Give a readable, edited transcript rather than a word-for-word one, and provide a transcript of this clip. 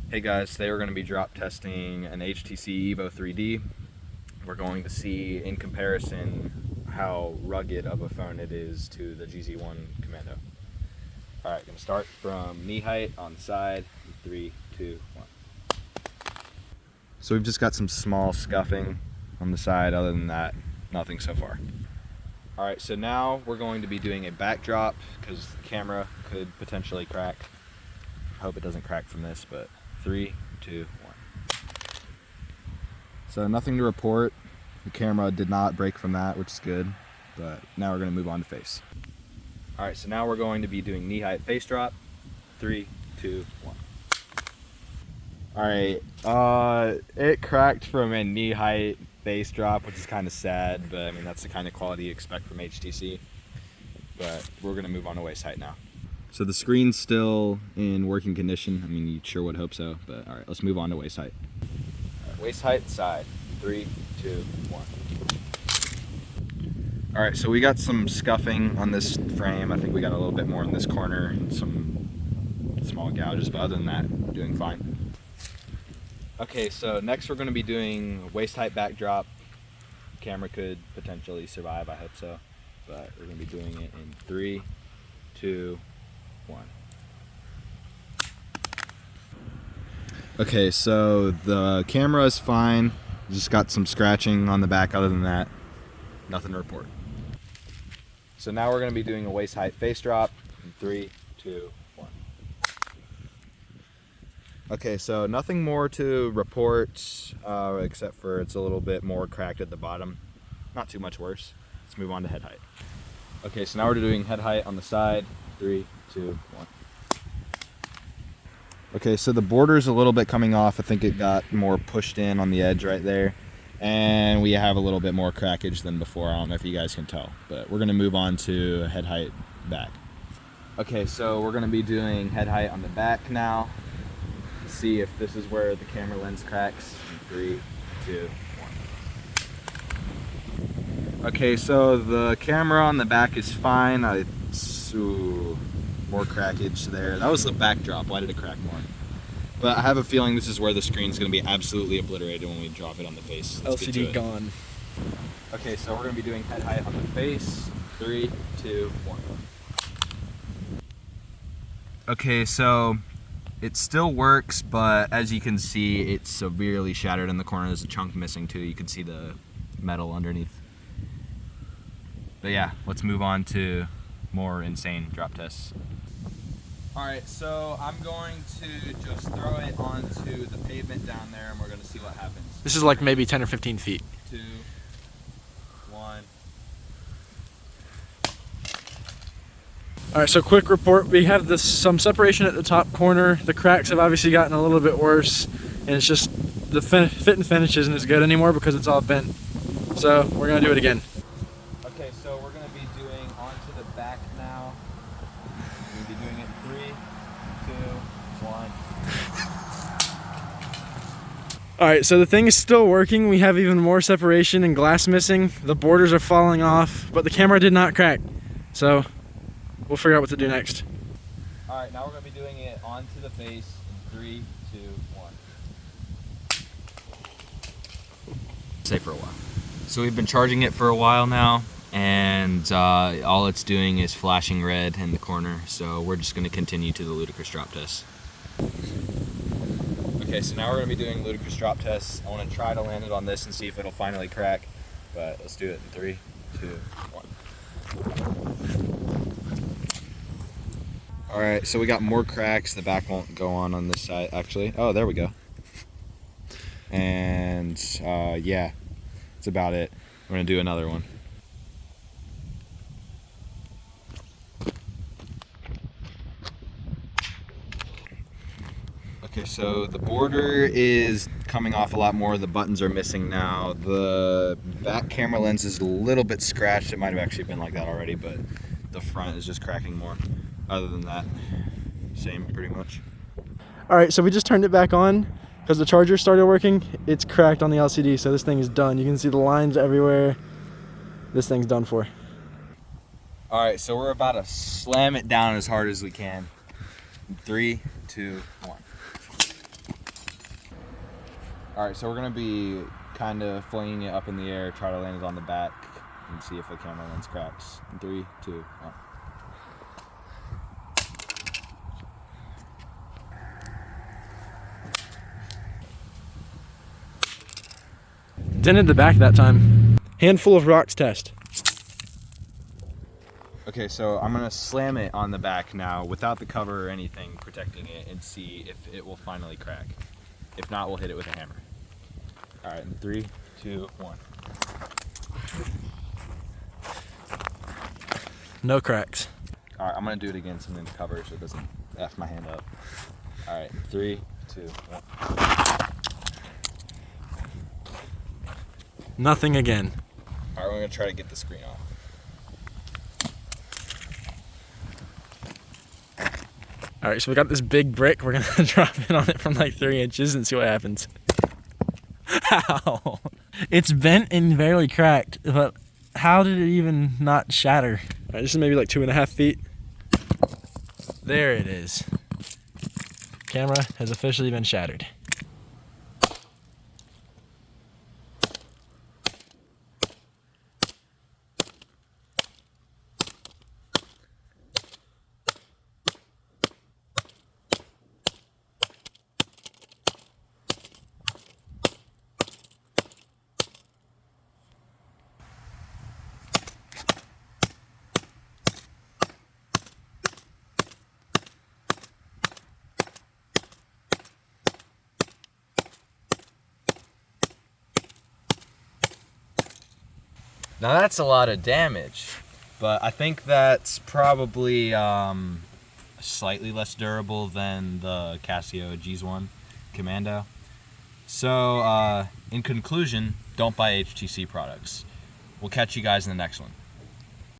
Hey guys, today we're going to be drop testing an HTC Evo 3D. We're going to see in comparison how rugged of a phone it is to the GZ1 Commando. Alright, going to start from knee height on the side. 3, 2, 1. So we've just got some small scuffing on the side. Other than that, nothing so far. Alright, so now we're going to be doing a backdrop because the camera could potentially crack. I hope it doesn't crack from this, but 3, 2, 1. So nothing to report. The camera did not break from that, which is good. But now we're going to move on to face. Alright, so now we're going to be doing knee height face drop. 3, 2, 1. Alright, it cracked from a knee height face drop, which is kind of sad, but I mean that's the kind of quality you expect from HTC. But we're going to move on to waist height now. So the screen's still in working condition. I mean, you sure would hope so, but all right, let's move on to waist height. Right, waist height, side. 3, 2, 1. All right, so we got some scuffing on this frame. I think we got a little bit more in this corner and some small gouges, but other than that, we're doing fine. Okay, so next we're going to be doing waist height backdrop. Camera could potentially survive, I hope so, but we're going to be doing it in 3, 2, 1. Okay, so the camera is fine. Just got some scratching on the back. Other than that, nothing to report. So now we're going to be doing a waist height face drop in 3, 2, 1. Okay, so nothing more to report except for it's a little bit more cracked at the bottom. Not too much worse. Let's move on to head height. Okay, so now we're doing head height on the side. 3, 2, 1. Okay, so the border's a little bit coming off. I think it got more pushed in on the edge right there. And we have a little bit more crackage than before. I don't know if you guys can tell, but we're gonna move on to head height back. Okay, so we're gonna be doing head height on the back now. See if this is where the camera lens cracks. 3, 2, 1. Okay, so the camera on the back is fine. More crackage there. That was the backdrop. Why did it crack more? But I have a feeling this is where the screen's going to be absolutely obliterated when we drop it on the face. Let's LCD gone. Okay, so we're going to be doing head height on the face. 3, 2, 1. Okay, so it still works, but as you can see, it's severely shattered in the corner. There's a chunk missing too. You can see the metal underneath. But yeah, let's move on to more insane drop tests. Alright, so I'm going to just throw it onto the pavement down there and we're going to see what happens. This is like maybe 10 or 15 feet. 2, 1. Alright, so quick report. We have some separation at the top corner. The cracks have obviously gotten a little bit worse, and it's just the fit and finish isn't as good anymore because it's all bent. So we're going to do it again. Okay, so we're going to be doing onto the back now. We're going to be doing it in 3, 2, 1. Alright, so the thing is still working. We have even more separation and glass missing. The borders are falling off, but the camera did not crack. So we'll figure out what to do next. Alright, now we're going to be doing it onto the face in 3, 2, 1. Stay for a while. So we've been charging it for a while now, and all it's doing is flashing red in the corner, so we're just going to continue to the ludicrous drop test. Okay, so now we're going to be doing ludicrous drop tests. I want to try to land it on this and see if it'll finally crack, but let's do it in 3, 2, 1. Alright, so we got more cracks. The back won't go on this side, actually. Oh, there we go. And yeah, that's about it. We're going to do another one. Okay, so the border is coming off a lot more. The buttons are missing now. The back camera lens is a little bit scratched. It might have actually been like that already, but the front is just cracking more. Other than that, same pretty much. Alright, so we just turned it back on because the charger started working. It's cracked on the LCD, so this thing is done. You can see the lines everywhere. This thing's done for. Alright, so we're about to slam it down as hard as we can. 3, 2, 1. Alright, so we're going to be kind of flinging it up in the air, try to land it on the back, and see if the camera lens cracks. In 3, 2, 1. Dented the back that time. Handful of rocks test. Okay, so I'm gonna slam it on the back now without the cover or anything protecting it and see if it will finally crack. If not, we'll hit it with a hammer. All right, in 3, 2, 1. No cracks. All right, I'm gonna do it again, something to cover so it doesn't F my hand up. All right, 3, 2, 1. Nothing again. All right, we're gonna try to get the screen off. All right, so we got this big brick. We're gonna drop it on it from like 3 inches and see what happens. Ow! It's bent and barely cracked, but how did it even not shatter? All right, this is maybe like 2.5 feet. There it is. Camera has officially been shattered. Now that's a lot of damage, but I think that's probably slightly less durable than the Casio G1 Commando. So in conclusion, don't buy HTC products. We'll catch you guys in the next one.